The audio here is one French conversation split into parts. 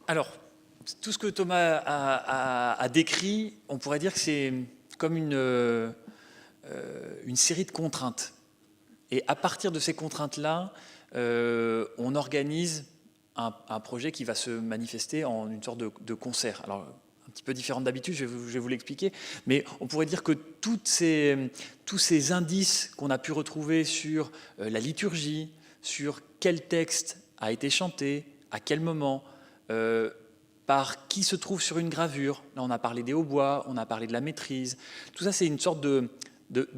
Alors, tout ce que Thomas a décrit, on pourrait dire que c'est comme une série de contraintes. Et à partir de ces contraintes-là, on organise un projet qui va se manifester en une sorte de concert. Alors, un petit peu différent d'habitude, je vais vous l'expliquer, mais on pourrait dire que tous ces indices qu'on a pu retrouver sur la liturgie, sur quel texte a été chanté, à quel moment, par qui se trouve sur une gravure. Là, on a parlé des hautbois, on a parlé de la maîtrise. Tout ça, c'est une sorte de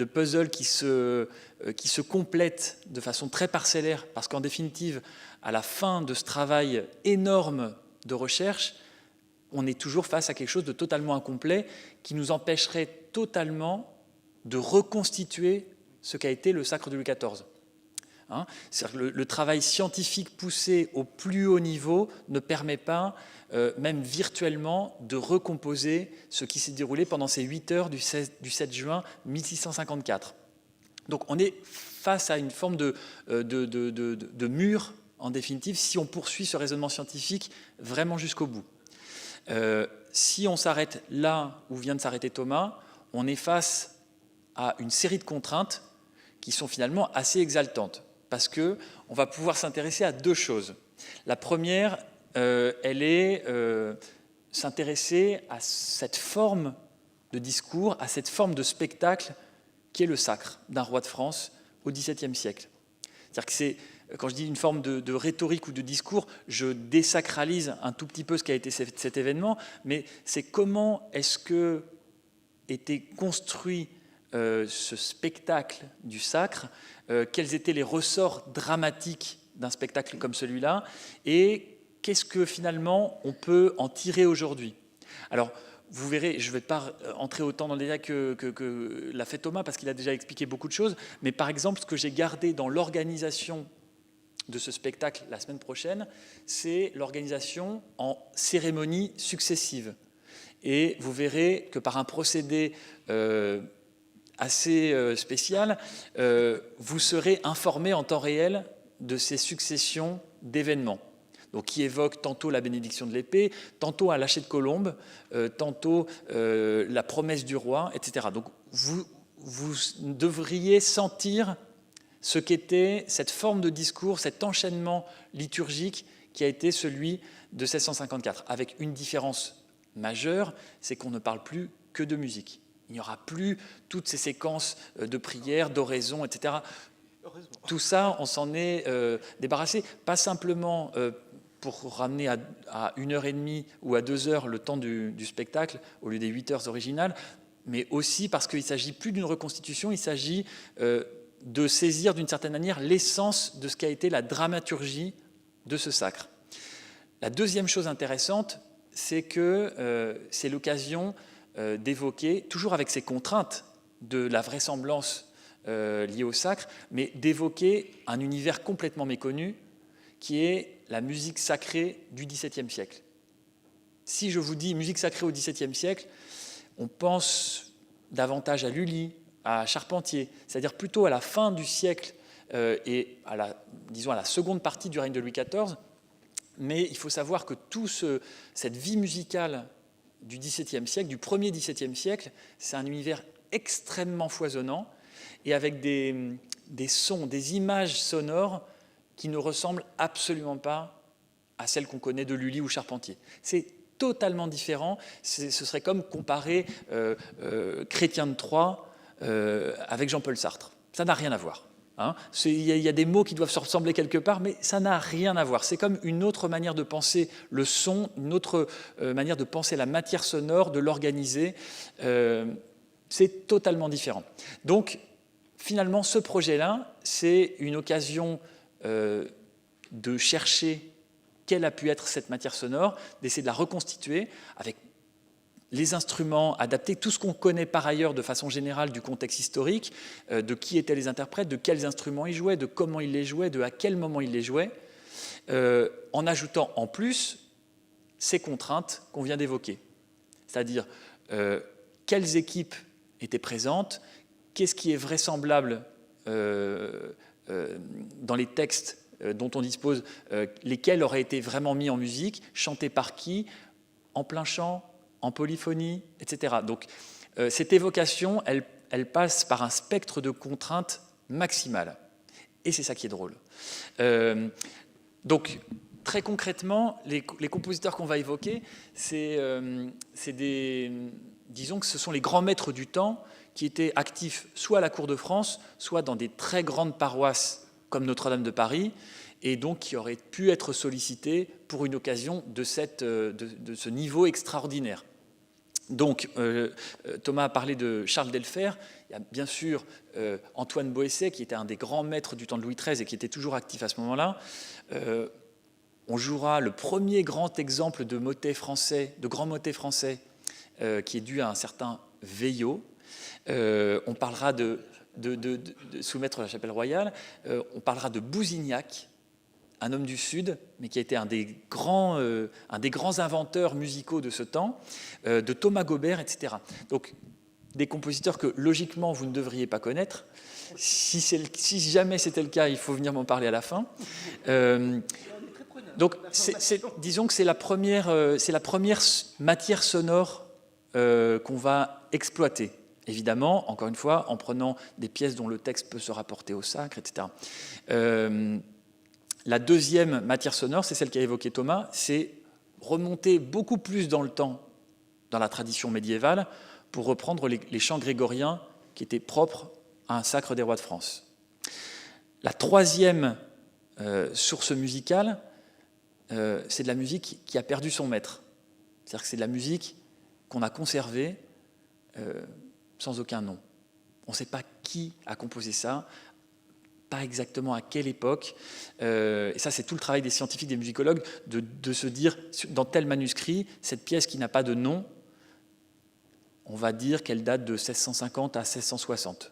puzzle qui se complète de façon très parcellaire, parce qu'en définitive, à la fin de ce travail énorme de recherche, on est toujours face à quelque chose de totalement incomplet qui nous empêcherait totalement de reconstituer ce qu'a été le sacre de Louis XIV. Hein, le travail scientifique poussé au plus haut niveau ne permet pas, même virtuellement, de recomposer ce qui s'est déroulé pendant ces 8 heures du 7 juin 1654. Donc on est face à une forme de mur, en définitive, si on poursuit ce raisonnement scientifique vraiment jusqu'au bout. Si on s'arrête là où vient de s'arrêter Thomas, on est face à une série de contraintes qui sont finalement assez exaltantes, parce qu'on va pouvoir s'intéresser à deux choses. La première, elle est s'intéresser à cette forme de discours, à cette forme de spectacle qui est le sacre d'un roi de France au XVIIe siècle. C'est-à-dire que c'est, quand je dis une forme de rhétorique ou de discours, je désacralise un tout petit peu ce qu'a été cet événement, mais c'est comment est-ce que était construit ce spectacle du sacre, quels étaient les ressorts dramatiques d'un spectacle comme celui-là, et qu'est-ce que finalement on peut en tirer aujourd'hui. Alors, vous verrez, je ne vais pas entrer autant dans les détails que l'a fait Thomas, parce qu'il a déjà expliqué beaucoup de choses, mais par exemple, ce que j'ai gardé dans l'organisation de ce spectacle la semaine prochaine, c'est l'organisation en cérémonies successives. Et vous verrez que par un procédé assez spécial, vous serez informé en temps réel de ces successions d'événements. Donc, qui évoquent tantôt la bénédiction de l'épée, tantôt un lâcher de colombe, tantôt la promesse du roi, etc. Donc, vous devriez sentir ce qu'était cette forme de discours, cet enchaînement liturgique qui a été celui de 1654, avec une différence majeure, c'est qu'on ne parle plus que de musique. Il n'y aura plus toutes ces séquences de prières, d'oraisons, etc. Tout ça, on s'en est débarrassé, pas simplement pour ramener à 1h30 ou à 2 heures le temps du spectacle, au lieu des 8 heures originales, mais aussi parce qu'il ne s'agit plus d'une reconstitution, il s'agit de saisir d'une certaine manière l'essence de ce qu'a été la dramaturgie de ce sacre. La deuxième chose intéressante, c'est que c'est l'occasion d'évoquer, toujours avec ces contraintes de la vraisemblance liée au sacre, mais d'évoquer un univers complètement méconnu qui est la musique sacrée du XVIIe siècle. Si je vous dis musique sacrée au XVIIe siècle, on pense davantage à Lully, à Charpentier, c'est-à-dire plutôt à la fin du siècle et à la seconde partie du règne de Louis XIV, mais il faut savoir que cette vie musicale du XVIIe siècle, du premier XVIIe siècle, c'est un univers extrêmement foisonnant et avec des sons, des images sonores qui ne ressemblent absolument pas à celles qu'on connaît de Lully ou Charpentier. C'est totalement différent. Ce serait comme comparer Chrétien de Troyes avec Jean-Paul Sartre. Ça n'a rien à voir. Hein. Il y a des mots qui doivent se ressembler quelque part, mais ça n'a rien à voir. C'est comme une autre manière de penser le son, une autre manière de penser la matière sonore, de l'organiser. C'est totalement différent. Donc, finalement, ce projet-là, c'est une occasion de chercher quelle a pu être cette matière sonore, d'essayer de la reconstituer avec les instruments adaptés, tout ce qu'on connaît par ailleurs de façon générale du contexte historique, de qui étaient les interprètes, de quels instruments ils jouaient, de comment ils les jouaient, de à quel moment ils les jouaient, en ajoutant en plus ces contraintes qu'on vient d'évoquer. C'est-à-dire quelles équipes étaient présentes, qu'est-ce qui est vraisemblable dans les textes dont on dispose, lesquels auraient été vraiment mis en musique, chantés par qui, en plein chant, en polyphonie, etc. Donc cette évocation, elle passe par un spectre de contraintes maximales. Et c'est ça qui est drôle. Donc, très concrètement, les compositeurs qu'on va évoquer, disons que ce sont les grands maîtres du temps qui étaient actifs soit à la cour de France, soit dans des très grandes paroisses comme Notre-Dame de Paris, et donc qui auraient pu être sollicités pour une occasion de ce niveau extraordinaire. Donc, Thomas a parlé de Charles Delfer. Il y a bien sûr Antoine Boesset, qui était un des grands maîtres du temps de Louis XIII et qui était toujours actif à ce moment-là. On jouera le premier grand exemple de motet français, de grand motet français, qui est dû à un certain Veillot. On parlera sous-maître de la Chapelle Royale. On parlera de Bousignac, un homme du Sud, mais qui a été un des grands inventeurs musicaux de ce temps, de Thomas Gaubert, etc. Donc, des compositeurs que, logiquement, vous ne devriez pas connaître. Si jamais c'était le cas, il faut venir m'en parler à la fin. Donc, disons que c'est la première matière sonore qu'on va exploiter. Évidemment, encore une fois, en prenant des pièces dont le texte peut se rapporter au sacre, etc. La deuxième matière sonore, c'est celle qu'a évoquée Thomas, c'est remonter beaucoup plus dans le temps, dans la tradition médiévale, pour reprendre les chants grégoriens qui étaient propres à un sacre des rois de France. La troisième source musicale, c'est de la musique qui a perdu son maître. C'est-à-dire que c'est de la musique qu'on a conservée sans aucun nom. On ne sait pas qui a composé ça, pas exactement à quelle époque. Et ça, c'est tout le travail des scientifiques, des musicologues, de se dire, dans tel manuscrit, cette pièce qui n'a pas de nom, on va dire qu'elle date de 1650 à 1660.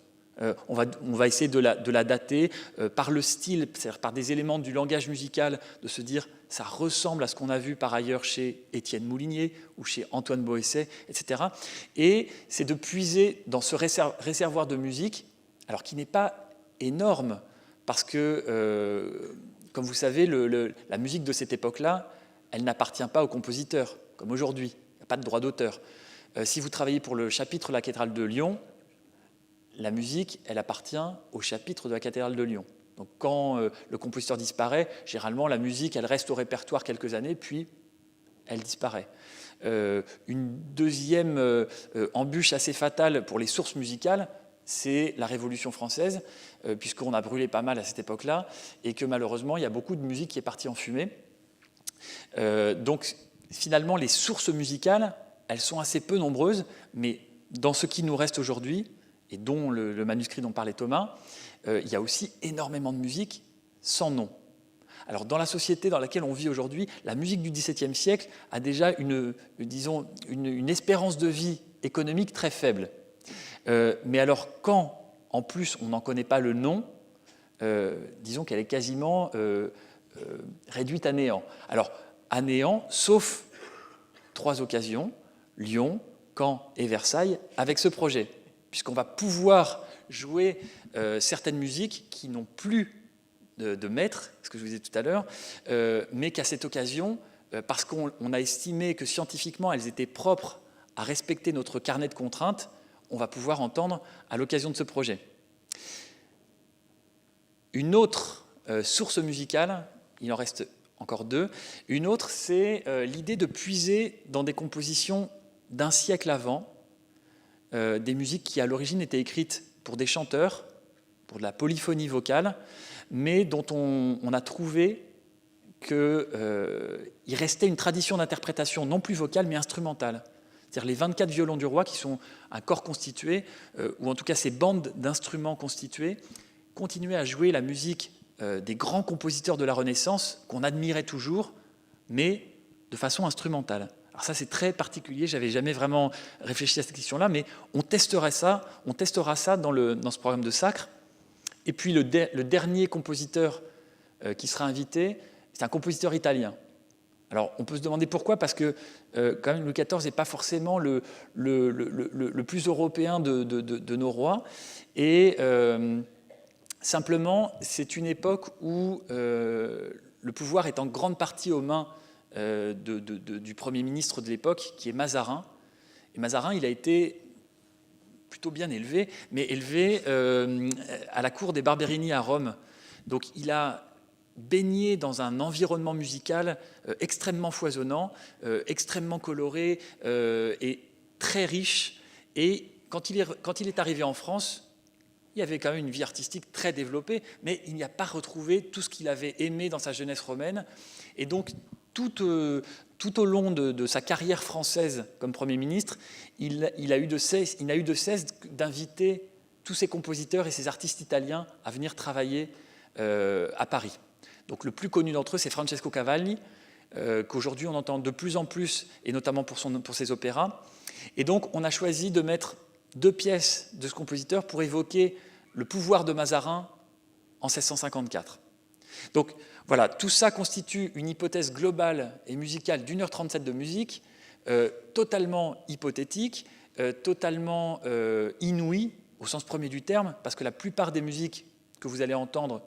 On va essayer de la dater par le style, c'est-à-dire par des éléments du langage musical, de se dire ça ressemble à ce qu'on a vu par ailleurs chez Étienne Moulinier ou chez Antoine Boesset, etc. Et c'est de puiser dans ce réservoir de musique, alors qui n'est pas énorme, parce que, comme vous savez, la musique de cette époque-là, elle n'appartient pas aux compositeurs, comme aujourd'hui. Il n'y a pas de droit d'auteur. Si vous travaillez pour le chapitre de la cathédrale de Lyon, la musique, elle appartient au chapitre de la cathédrale de Lyon. Donc quand le compositeur disparaît, généralement la musique, elle reste au répertoire quelques années, puis elle disparaît. Une deuxième embûche assez fatale pour les sources musicales, c'est la Révolution française, puisqu'on a brûlé pas mal à cette époque-là, et que malheureusement, il y a beaucoup de musique qui est partie en fumée. Donc finalement, les sources musicales, elles sont assez peu nombreuses, mais dans ce qui nous reste aujourd'hui, et dont le manuscrit dont parlait Thomas, il y a aussi énormément de musique sans nom. Alors dans la société dans laquelle on vit aujourd'hui, la musique du XVIIe siècle a déjà une espérance de vie économique très faible. Mais alors quand, en plus, on n'en connaît pas le nom, disons qu'elle est quasiment réduite à néant. Alors, à néant, sauf 3 occasions, Lyon, Caen et Versailles, avec ce projet, puisqu'on va pouvoir jouer certaines musiques qui n'ont plus de maître, ce que je vous disais tout à l'heure, mais qu'à cette occasion, parce qu'on a estimé que scientifiquement elles étaient propres à respecter notre carnet de contraintes, on va pouvoir entendre à l'occasion de ce projet. Une autre source musicale, il en reste encore 2, une autre c'est l'idée de puiser dans des compositions d'un siècle avant, des musiques qui à l'origine étaient écrites pour des chanteurs, pour de la polyphonie vocale, mais dont on a trouvé qu'il restait une tradition d'interprétation non plus vocale mais instrumentale. C'est-à-dire les 24 violons du roi, qui sont un corps constitué, ou en tout cas ces bandes d'instruments constitués, continuaient à jouer la musique des grands compositeurs de la Renaissance, qu'on admirait toujours, mais de façon instrumentale. Alors ça, c'est très particulier, je n'avais jamais vraiment réfléchi à cette question-là, mais on testera ça dans ce programme de Sacre. Et puis le dernier compositeur qui sera invité, c'est un compositeur italien. Alors on peut se demander pourquoi, parce que quand même Louis XIV n'est pas forcément le plus européen de nos rois, et Simplement, c'est une époque où le pouvoir est en grande partie aux mains du Premier ministre de l'époque, qui est Mazarin. Et Mazarin, il a été plutôt bien élevé, mais élevé à la cour des Barberini à Rome. Donc il a baigné dans un environnement musical extrêmement foisonnant, extrêmement coloré et très riche. Et quand il est arrivé en France, il y avait quand même une vie artistique très développée, mais il n'y a pas retrouvé tout ce qu'il avait aimé dans sa jeunesse romaine. Et donc, tout au long de sa carrière française comme Premier ministre, il n'a eu de cesse d'inviter tous ses compositeurs et ses artistes italiens à venir travailler à Paris. Donc le plus connu d'entre eux, c'est Francesco Cavalli, qu'aujourd'hui on entend de plus en plus, et notamment pour ses opéras. Et donc on a choisi de mettre 2 pièces de ce compositeur pour évoquer le pouvoir de Mazarin en 1654. Donc voilà, tout ça constitue une hypothèse globale et musicale d'1h37 de musique, totalement hypothétique, totalement inouïe, au sens premier du terme, parce que la plupart des musiques que vous allez entendre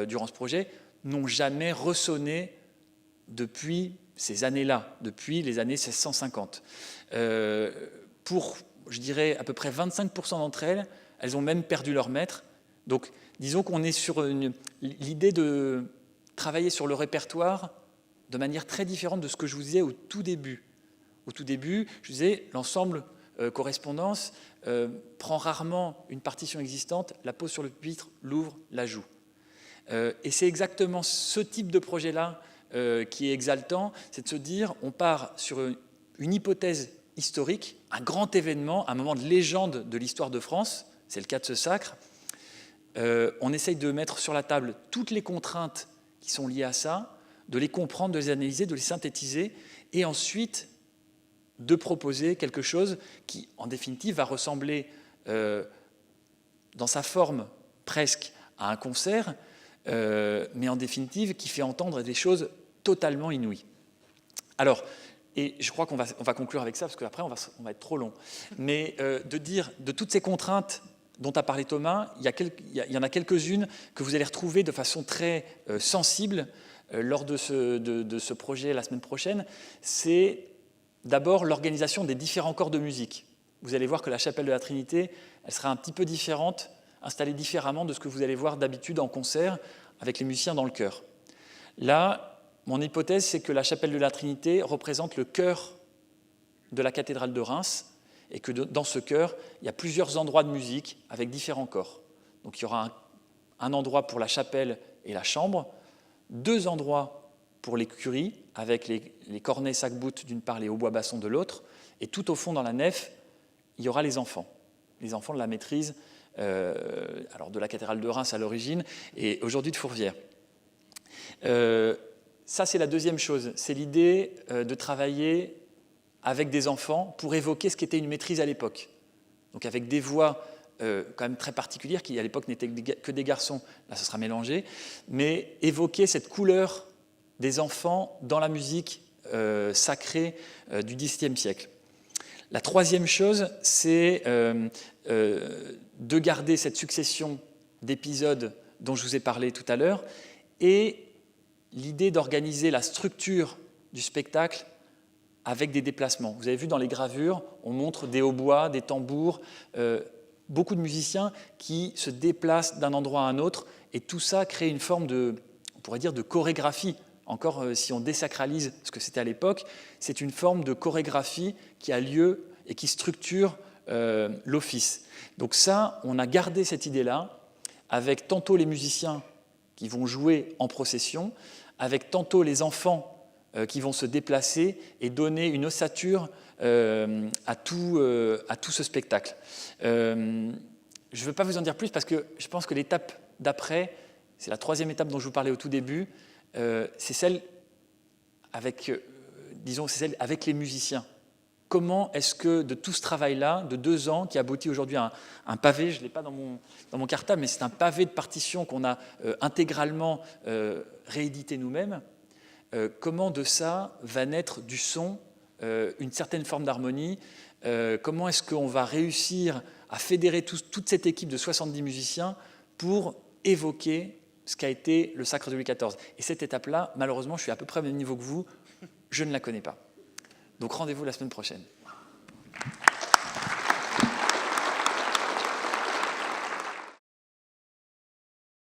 durant ce projet n'ont jamais ressonné depuis ces années-là, depuis les années 1650. Pour, je dirais, à peu près 25% d'entre elles, elles ont même perdu leur maître. Donc, disons qu'on est sur l'idée de travailler sur le répertoire de manière très différente de ce que je vous disais au tout début. Au tout début, je vous disais, l'ensemble correspondance prend rarement une partition existante, la pose sur le pupitre, l'ouvre, la joue. Et c'est exactement ce type de projet-là qui est exaltant, c'est de se dire, on part sur une hypothèse historique, un grand événement, un moment de légende de l'histoire de France, c'est le cas de ce sacre. On essaye de mettre sur la table toutes les contraintes qui sont liées à ça, de les comprendre, de les analyser, de les synthétiser, et ensuite de proposer quelque chose qui, en définitive, va ressembler dans sa forme presque à un concert, mais en définitive, qui fait entendre des choses totalement inouïes. Alors, et je crois qu'on va conclure avec ça, parce qu'après, on va être trop long. Mais de dire, de toutes ces contraintes dont a parlé Thomas, il y en a quelques-unes que vous allez retrouver de façon très sensible lors de ce projet la semaine prochaine. C'est d'abord l'organisation des différents corps de musique. Vous allez voir que la chapelle de la Trinité, elle sera un petit peu différente, installée différemment de ce que vous allez voir d'habitude en concert avec les musiciens dans le chœur. Là, mon hypothèse, c'est que la chapelle de la Trinité représente le chœur de la cathédrale de Reims, et que dans ce chœur, il y a plusieurs endroits de musique avec différents corps. Donc il y aura un endroit pour la chapelle et la chambre, 2 endroits pour l'écurie, avec les cornets sac-bout d'une part, les hautbois-bassons de l'autre, et tout au fond dans la nef, il y aura les enfants de la maîtrise, alors de la cathédrale de Reims à l'origine, et aujourd'hui de Fourvière. Ça, c'est la deuxième chose, c'est l'idée de travailler avec des enfants pour évoquer ce qu'était une maîtrise à l'époque. Donc avec des voix quand même très particulières, qui à l'époque n'étaient que des garçons, là ce sera mélangé, mais évoquer cette couleur des enfants dans la musique sacrée du XVIIe siècle. La troisième chose, c'est de garder cette succession d'épisodes dont je vous ai parlé tout à l'heure, et l'idée d'organiser la structure du spectacle avec des déplacements. Vous avez vu dans les gravures, on montre des hautbois, des tambours, beaucoup de musiciens qui se déplacent d'un endroit à un autre, et tout ça crée une forme on pourrait dire, de chorégraphie. Encore, si on désacralise ce que c'était à l'époque, c'est une forme de chorégraphie qui a lieu et qui structure l'office. Donc ça, on a gardé cette idée-là, avec tantôt les musiciens qui vont jouer en procession, avec tantôt les enfants qui vont se déplacer et donner une ossature à tout ce spectacle. Je ne veux pas vous en dire plus parce que je pense que l'étape d'après, c'est la troisième étape dont je vous parlais au tout début, c'est celle avec les musiciens. Comment est-ce que de tout ce travail-là, de 2 ans, qui aboutit aujourd'hui à un pavé, je ne l'ai pas dans mon cartable, mais c'est un pavé de partition qu'on a intégralement réédité nous-mêmes, comment de ça va naître du son, une certaine forme d'harmonie, comment est-ce qu'on va réussir à fédérer toute cette équipe de 70 musiciens pour évoquer ce qu'a été le sacre de Louis XIV. Et cette étape-là, malheureusement, je suis à peu près au même niveau que vous, je ne la connais pas. Donc rendez-vous la semaine prochaine.